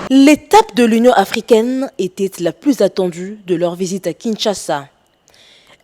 L'étape de l'Union africaine était la plus attendue de leur visite à Kinshasa.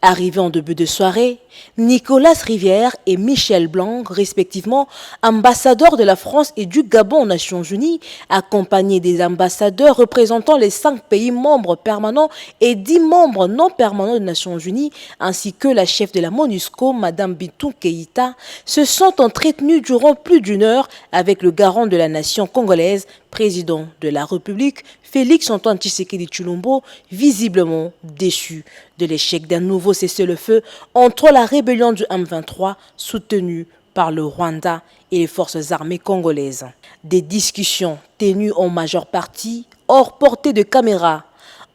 Arrivés en début de soirée, Nicolas Rivière et Michel Blanc, respectivement ambassadeurs de la France et du Gabon aux Nations Unies, accompagnés des ambassadeurs représentant les 5 pays membres permanents et 10 membres non permanents des Nations Unies, ainsi que la chef de la MONUSCO, Mme Bintou Keïta, se sont entretenus durant plus d'une heure avec le garant de la nation congolaise, président de la République, Félix Antoine Tshisekedi Tshilombo, visiblement déçu de l'échec d'un nouveau cessez-le-feu entre la rébellion du M23 soutenue par le Rwanda et les forces armées congolaises. Des discussions tenues en majeure partie hors portée de caméra.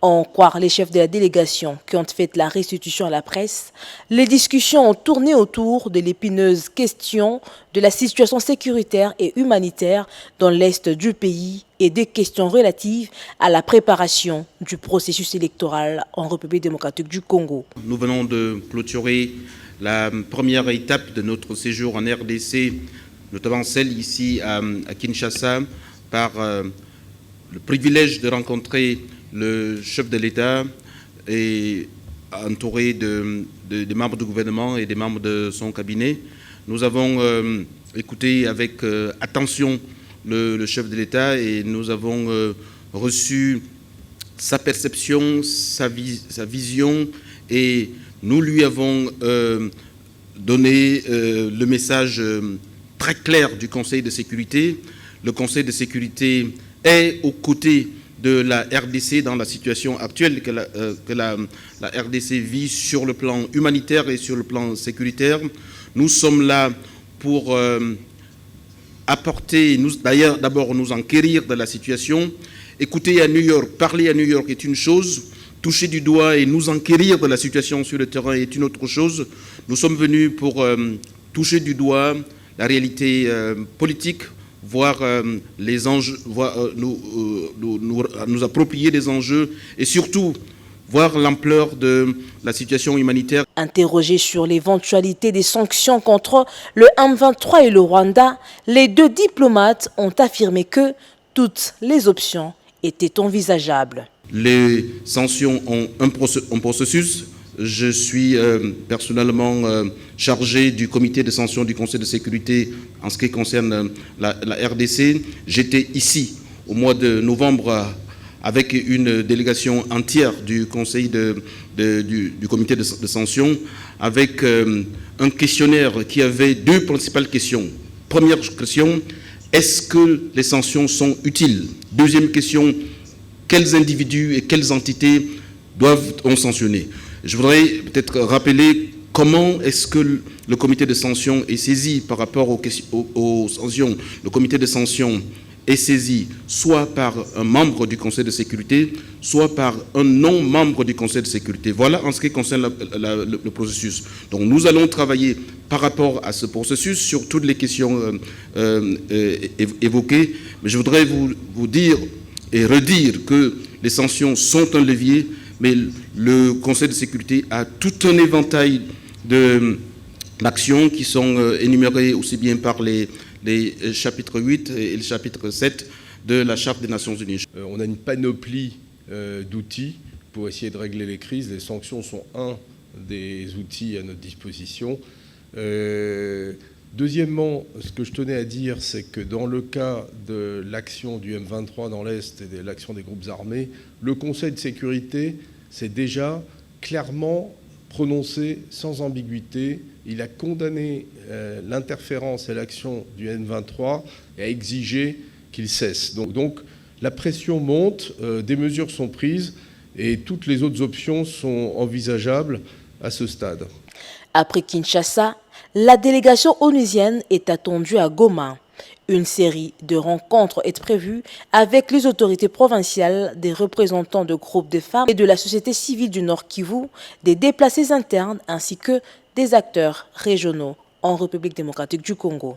À en croire les chefs de la délégation qui ont fait la restitution à la presse, les discussions ont tourné autour de l'épineuse question de la situation sécuritaire et humanitaire dans l'est du pays et des questions relatives à la préparation du processus électoral en République démocratique du Congo. Nous venons de clôturer la première étape de notre séjour en RDC, notamment celle ici à Kinshasa, par le privilège de rencontrer le chef de l'État est entouré de membres du gouvernement et des membres de son cabinet. Nous avons écouté avec attention le chef de l'État et nous avons reçu sa perception, sa vision, et nous lui avons donné le message très clair du Conseil de sécurité. Le Conseil de sécurité est aux côtés de la RDC dans la situation actuelle que la RDC vit sur le plan humanitaire et sur le plan sécuritaire. Nous sommes là pour apporter, d'ailleurs d'abord nous enquérir de la situation. Écouter à New York, parler à New York est une chose, toucher du doigt et nous enquérir de la situation sur le terrain est une autre chose. Nous sommes venus pour toucher du doigt la réalité politique, voir les enjeux, nous approprier des enjeux et surtout voir l'ampleur de la situation humanitaire. Interrogés sur l'éventualité des sanctions contre le M23 et le Rwanda, les deux diplomates ont affirmé que toutes les options étaient envisageables. Les sanctions ont un processus. Je suis personnellement chargé du comité de sanctions du Conseil de sécurité en ce qui concerne la RDC. J'étais ici au mois de novembre avec une délégation entière du Conseil du comité de sanctions, avec un questionnaire qui avait deux principales questions. Première question, est-ce que les sanctions sont utiles? Deuxième question, quels individus et quelles entités doivent-on sanctionner? Je voudrais peut-être rappeler comment est-ce que le comité de sanctions est saisi par rapport aux sanctions. Le comité de sanctions est saisi soit par un membre du Conseil de sécurité, soit par un non-membre du Conseil de sécurité. Voilà en ce qui concerne le processus. Donc nous allons travailler par rapport à ce processus sur toutes les questions évoquées. Mais je voudrais vous dire et redire que les sanctions sont un levier, mais le Conseil de sécurité a tout un éventail d'actions qui sont énumérées aussi bien par les chapitres 8 et le chapitre 7 de la Charte des Nations Unies. On a une panoplie d'outils pour essayer de régler les crises. Les sanctions sont un des outils à notre disposition. Deuxièmement, ce que je tenais à dire, c'est que dans le cas de l'action du M23 dans l'Est et de l'action des groupes armés, le Conseil de sécurité s'est déjà clairement prononcé sans ambiguïté. Il a condamné l'interférence et l'action du M23 et a exigé qu'il cesse. Donc la pression monte, des mesures sont prises et toutes les autres options sont envisageables à ce stade. Après Kinshasa, la délégation onusienne est attendue à Goma. Une série de rencontres est prévue avec les autorités provinciales, des représentants de groupes de femmes et de la société civile du Nord Kivu, des déplacés internes ainsi que des acteurs régionaux en République démocratique du Congo.